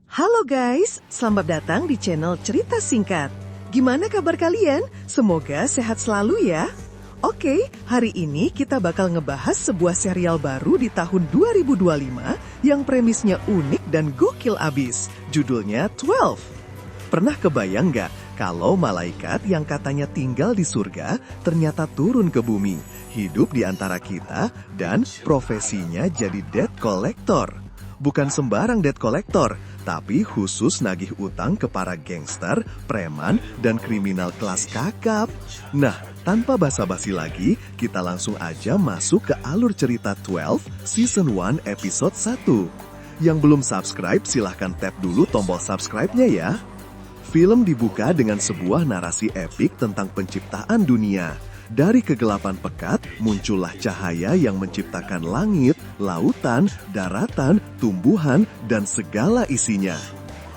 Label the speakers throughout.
Speaker 1: Halo guys, selamat datang di channel Cerita Singkat. Gimana kabar kalian? Semoga sehat selalu ya. Oke, hari ini kita bakal ngebahas sebuah serial baru di tahun 2025 yang premisnya unik dan gokil abis. Judulnya 12. Pernah kebayang nggak kalau malaikat yang katanya tinggal di surga ternyata turun ke bumi, hidup di antara kita, dan profesinya jadi debt collector? Bukan sembarang debt collector, tapi khusus nagih utang ke para gangster, preman, dan kriminal kelas kakap. Nah, tanpa basa-basi lagi, kita langsung aja masuk ke alur cerita 12 Season 1 Episode 1. Yang belum subscribe, silahkan tap dulu tombol subscribe-nya ya. Film dibuka dengan sebuah narasi epik tentang penciptaan dunia. Dari kegelapan pekat, muncullah cahaya yang menciptakan langit, lautan, daratan, tumbuhan, dan segala isinya.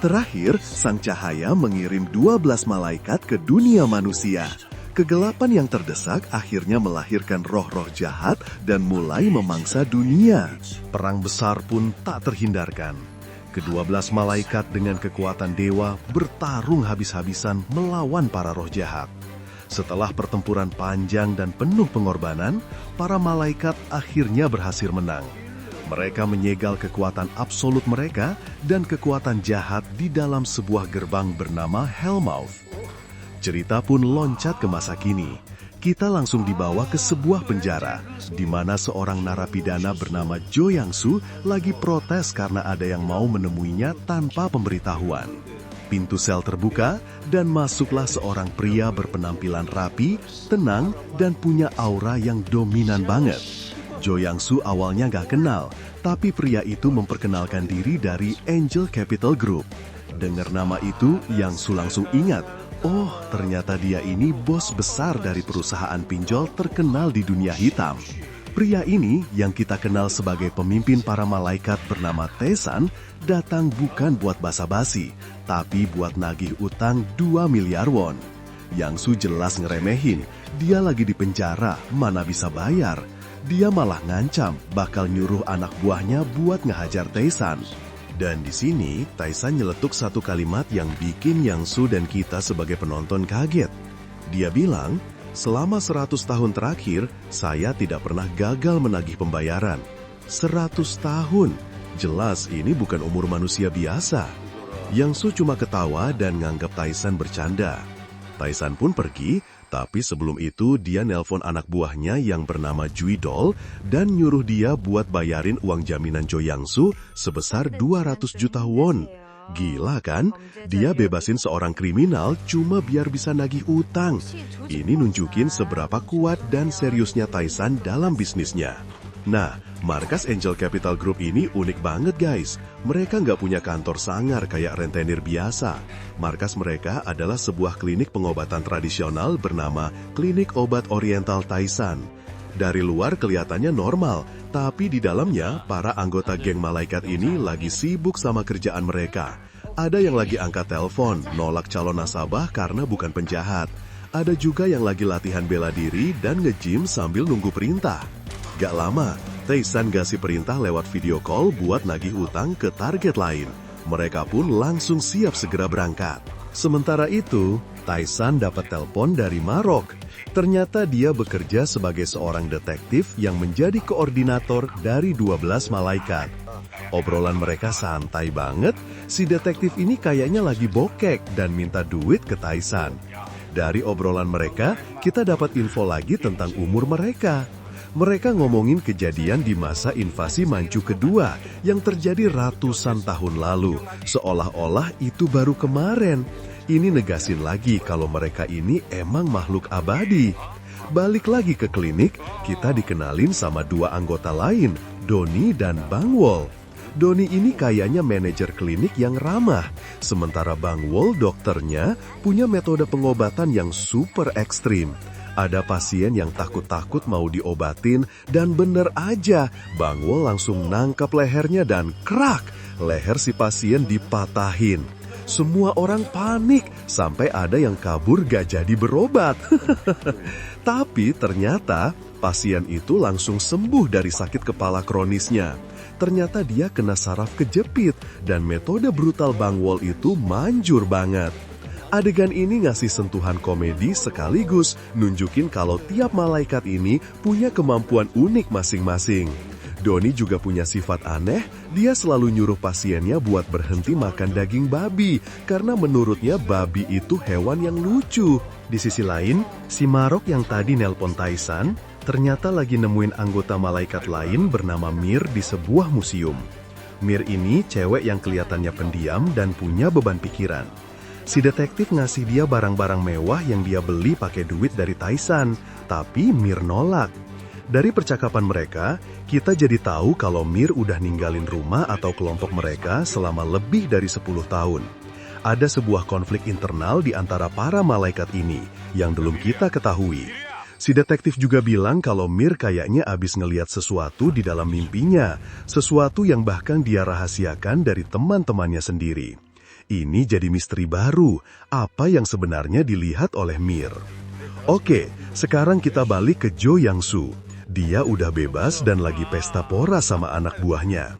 Speaker 1: Terakhir, sang cahaya mengirim 12 malaikat ke dunia manusia. Kegelapan yang terdesak akhirnya melahirkan roh-roh jahat dan mulai memangsa dunia. Perang besar pun tak terhindarkan. Ke-12 malaikat dengan kekuatan dewa bertarung habis-habisan melawan para roh jahat. Setelah pertempuran panjang dan penuh pengorbanan, para malaikat akhirnya berhasil menang. Mereka menyegel kekuatan absolut mereka dan kekuatan jahat di dalam sebuah gerbang bernama Hellmouth. Cerita pun loncat ke masa kini. Kita langsung dibawa ke sebuah penjara, di mana seorang narapidana bernama Jo Yang-soo lagi protes karena ada yang mau menemuinya tanpa pemberitahuan. Pintu sel terbuka, dan masuklah seorang pria berpenampilan rapi, tenang, dan punya aura yang dominan banget. Jo Yang-soo awalnya gak kenal, tapi pria itu memperkenalkan diri dari Angel Capital Group. Dengar nama itu, Yang-soo langsung ingat, oh ternyata dia ini bos besar dari perusahaan pinjol terkenal di dunia hitam. Pria ini yang kita kenal sebagai pemimpin para malaikat bernama Tae-san datang bukan buat basa-basi, tapi buat nagih utang 2 miliar won. Yang-soo jelas ngeremehin, dia lagi di penjara, mana bisa bayar. Dia malah ngancam bakal nyuruh anak buahnya buat ngehajar Tae-san. Dan di sini, Tae-san nyeletuk satu kalimat yang bikin Yang-soo dan kita sebagai penonton kaget. Dia bilang, selama 100 tahun terakhir, saya tidak pernah gagal menagih pembayaran. 100 tahun, jelas ini bukan umur manusia biasa. Yang-soo cuma ketawa dan nganggap Tae-san bercanda. Tae-san pun pergi, tapi sebelum itu dia nelpon anak buahnya yang bernama Juidol dan nyuruh dia buat bayarin uang jaminan Jo Yang-soo sebesar 200 juta won. Gila kan? Dia bebasin seorang kriminal cuma biar bisa nagih utang. Ini nunjukin seberapa kuat dan seriusnya Tae-san dalam bisnisnya. Nah, markas Angel Capital Group ini unik banget guys. Mereka nggak punya kantor sangar kayak rentenir biasa. Markas mereka adalah sebuah klinik pengobatan tradisional bernama Klinik Obat Oriental Tae-san. Dari luar kelihatannya normal, tapi di dalamnya para anggota geng malaikat ini lagi sibuk sama kerjaan mereka. Ada yang lagi angkat telepon, nolak calon nasabah karena bukan penjahat. Ada juga yang lagi latihan bela diri dan nge-gym sambil nunggu perintah. Gak lama, Tae-san kasih perintah lewat video call buat nagih utang ke target lain. Mereka pun langsung siap segera berangkat. Sementara itu, Tae-san dapat telepon dari Marok. Ternyata dia bekerja sebagai seorang detektif yang menjadi koordinator dari 12 malaikat. Obrolan mereka santai banget, si detektif ini kayaknya lagi bokek dan minta duit ke Tae-san. Dari obrolan mereka, kita dapat info lagi tentang umur mereka. Mereka ngomongin kejadian di masa invasi Manchu kedua yang terjadi ratusan tahun lalu, seolah-olah itu baru kemarin. Ini negasin lagi kalau mereka ini emang makhluk abadi. Balik lagi ke klinik, kita dikenalin sama dua anggota lain, Doni dan Bang Wol. Doni ini kayaknya manajer klinik yang ramah, sementara Bang Wol dokternya punya metode pengobatan yang super ekstrim. Ada pasien yang takut-takut mau diobatin dan bener aja, Bang Wol langsung nangkap lehernya dan krak, leher si pasien dipatahin. Semua orang panik, sampai ada yang kabur gak jadi berobat. Tapi ternyata pasien itu langsung sembuh dari sakit kepala kronisnya.
Speaker 2: ternyata dia kena saraf kejepit dan metode brutal Bang Wall itu manjur banget. Adegan ini ngasih sentuhan komedi sekaligus nunjukin kalau tiap malaikat ini punya kemampuan unik masing-masing. Donnie juga punya sifat aneh, dia selalu nyuruh pasiennya buat berhenti makan daging babi karena menurutnya babi itu hewan yang lucu. Di sisi lain, si Marok yang tadi nelpon Tyson ternyata lagi nemuin anggota malaikat lain bernama Mir di sebuah museum. Mir ini cewek yang kelihatannya pendiam dan punya beban pikiran. Si detektif ngasih dia barang-barang mewah yang dia beli pakai duit dari Tyson, tapi Mir nolak. Dari percakapan mereka, kita jadi tahu kalau Mir udah ninggalin rumah atau kelompok mereka selama lebih dari 10 tahun. Ada sebuah konflik internal di antara para malaikat ini yang belum kita ketahui. Si detektif juga bilang kalau Mir kayaknya abis ngeliat sesuatu di dalam mimpinya, sesuatu yang bahkan dia rahasiakan dari teman-temannya sendiri. Ini jadi misteri baru, apa yang sebenarnya dilihat oleh Mir. Oke, sekarang kita balik ke Jo Yang-soo. Dia udah bebas dan lagi pesta pora sama anak buahnya.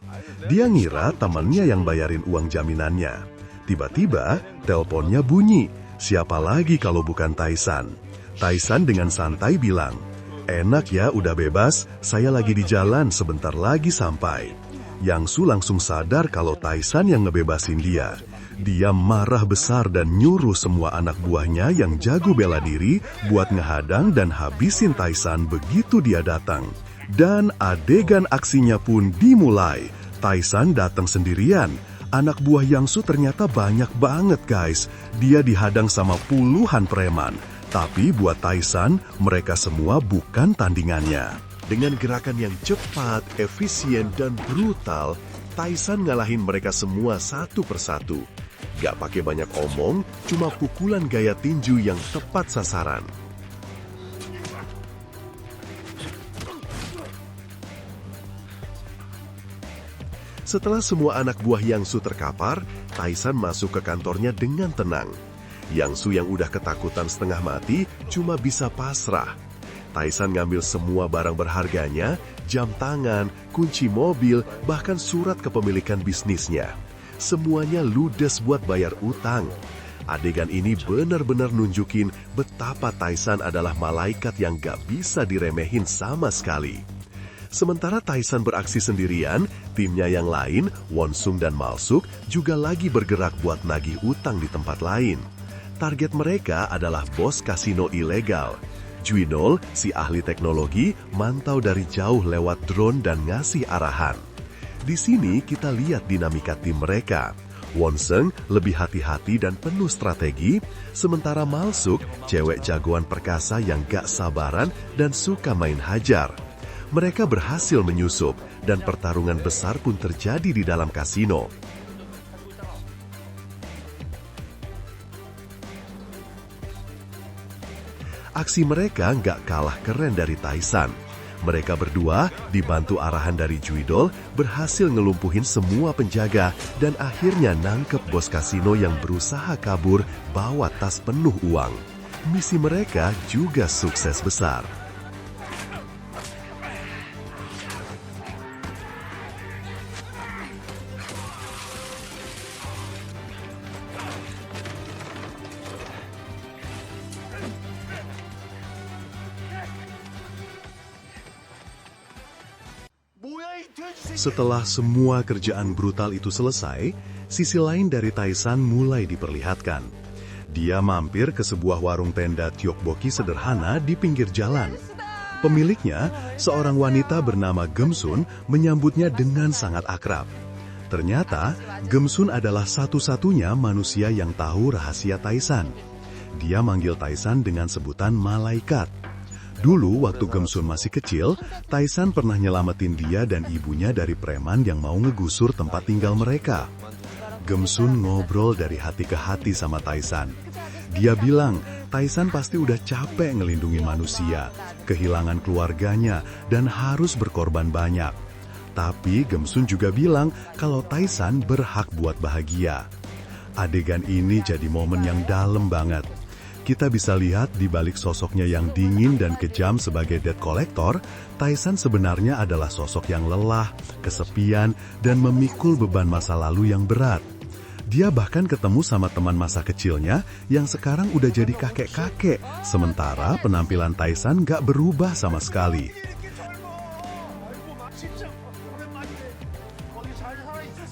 Speaker 2: Dia ngira temannya yang bayarin uang jaminannya. Tiba-tiba, teleponnya bunyi. Siapa lagi kalau bukan Tyson? Tyson dengan santai bilang, "Enak ya udah bebas, saya lagi di jalan sebentar lagi sampai." Yang-soo langsung sadar kalau Tyson yang ngebebasin dia. Dia marah besar dan nyuruh semua anak buahnya yang jago bela diri buat ngehadang dan habisin Tyson begitu dia datang. Dan adegan aksinya pun dimulai. Tyson datang sendirian. Anak buah Yang-soo ternyata banyak banget guys. Dia dihadang sama puluhan preman. Tapi buat Tyson, mereka semua bukan tandingannya. Dengan gerakan yang cepat, efisien, dan brutal, Tyson ngalahin mereka semua satu persatu. Gak pakai banyak omong, cuma pukulan gaya tinju yang tepat sasaran. Setelah semua anak buah Yang-soo terkapar, Tyson masuk ke kantornya dengan tenang. Yang-soo yang udah ketakutan setengah mati cuma bisa pasrah. Tyson ngambil semua barang berharganya, jam tangan, kunci mobil, bahkan surat kepemilikan bisnisnya. Semuanya ludes buat bayar utang. Adegan ini benar-benar nunjukin betapa Tyson adalah malaikat yang gak bisa diremehin sama sekali. Sementara Tyson beraksi sendirian, timnya yang lain, Won-sung dan Mal-suk, juga lagi bergerak buat nagih utang di tempat lain. Target mereka adalah bos kasino ilegal. Juinol, si ahli teknologi, mantau dari jauh lewat drone dan ngasih arahan. Di sini kita lihat dinamika tim mereka. Won-sung lebih hati-hati dan penuh strategi, sementara Mal-suk, cewek jagoan perkasa yang gak sabaran dan suka main hajar. Mereka berhasil menyusup, dan pertarungan besar pun terjadi di dalam kasino. Aksi mereka nggak kalah keren dari Tyson. Mereka berdua, dibantu arahan dari Juidol, berhasil ngelumpuhin semua penjaga dan akhirnya nangkep bos kasino yang berusaha kabur bawa tas penuh uang. Misi mereka juga sukses besar. Setelah semua kerjaan brutal itu selesai, sisi lain dari Tyson mulai diperlihatkan. Dia mampir ke sebuah warung tenda tteokbokki sederhana di pinggir jalan. Pemiliknya, seorang wanita bernama Gemsun, menyambutnya dengan sangat akrab. Ternyata, Gemsun adalah satu-satunya manusia yang tahu rahasia Tyson. Dia manggil Tyson dengan sebutan malaikat. Dulu waktu Gemsun masih kecil, Tyson pernah nyelamatin dia dan ibunya dari preman yang mau ngegusur tempat tinggal mereka. Gemsun ngobrol dari hati ke hati sama Tyson. Dia bilang, Tyson pasti udah capek ngelindungi manusia, kehilangan keluarganya, dan harus berkorban banyak. Tapi Gemsun juga bilang kalau Tyson berhak buat bahagia. Adegan ini jadi momen yang dalam banget. Kita bisa lihat di balik sosoknya yang dingin dan kejam sebagai debt collector, Tyson sebenarnya adalah sosok yang lelah, kesepian, dan memikul beban masa lalu yang berat. Dia bahkan ketemu sama teman masa kecilnya yang sekarang udah jadi kakek-kakek, sementara penampilan Tyson gak berubah sama sekali.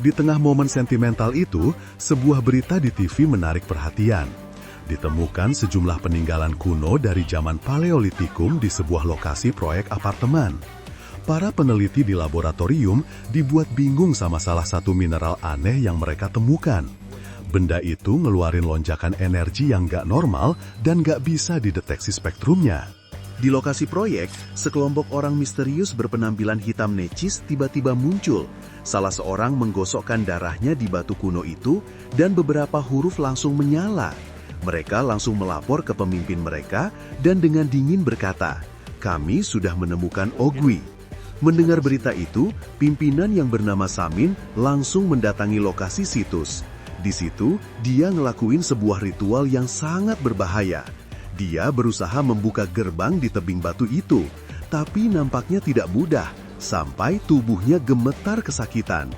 Speaker 2: Di tengah momen sentimental itu, sebuah berita di TV menarik perhatian. Ditemukan sejumlah peninggalan kuno dari zaman Paleolitikum di sebuah lokasi proyek apartemen. Para peneliti di laboratorium dibuat bingung sama salah satu mineral aneh yang mereka temukan. Benda itu ngeluarin lonjakan energi yang gak normal dan gak bisa dideteksi spektrumnya.
Speaker 3: Di lokasi proyek, sekelompok orang misterius berpenampilan hitam necis tiba-tiba muncul. Salah seorang menggosokkan darahnya di batu kuno itu dan beberapa huruf langsung menyala. Mereka langsung melapor ke pemimpin mereka dan dengan dingin berkata, "Kami sudah menemukan Ogui." Mendengar berita itu, pimpinan yang bernama Samin langsung mendatangi lokasi situs. Di situ, dia ngelakuin sebuah ritual yang sangat berbahaya. Dia berusaha membuka gerbang di tebing batu itu, tapi nampaknya tidak mudah, sampai tubuhnya gemetar kesakitan.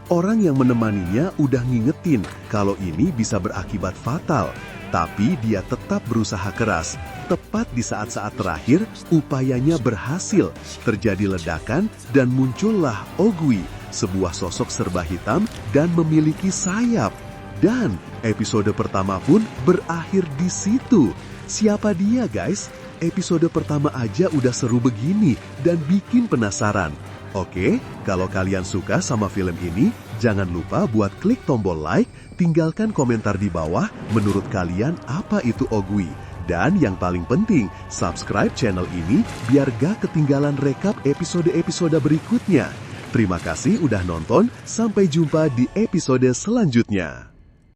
Speaker 3: Orang yang menemaninya udah ngingetin kalau ini bisa berakibat fatal, tapi dia tetap berusaha keras. Tepat di saat-saat terakhir, upayanya berhasil. Terjadi ledakan dan muncullah Ogui, sebuah sosok serba hitam dan memiliki sayap. Dan episode pertama pun berakhir di situ. Siapa dia, guys? Episode pertama aja udah seru begini dan bikin penasaran. Oke, kalau kalian suka sama film ini, jangan lupa buat klik tombol like, tinggalkan komentar di bawah menurut kalian apa itu Ogui. Dan yang paling penting, subscribe channel ini biar gak ketinggalan rekap episode-episode berikutnya. Terima kasih udah nonton, sampai jumpa di episode selanjutnya.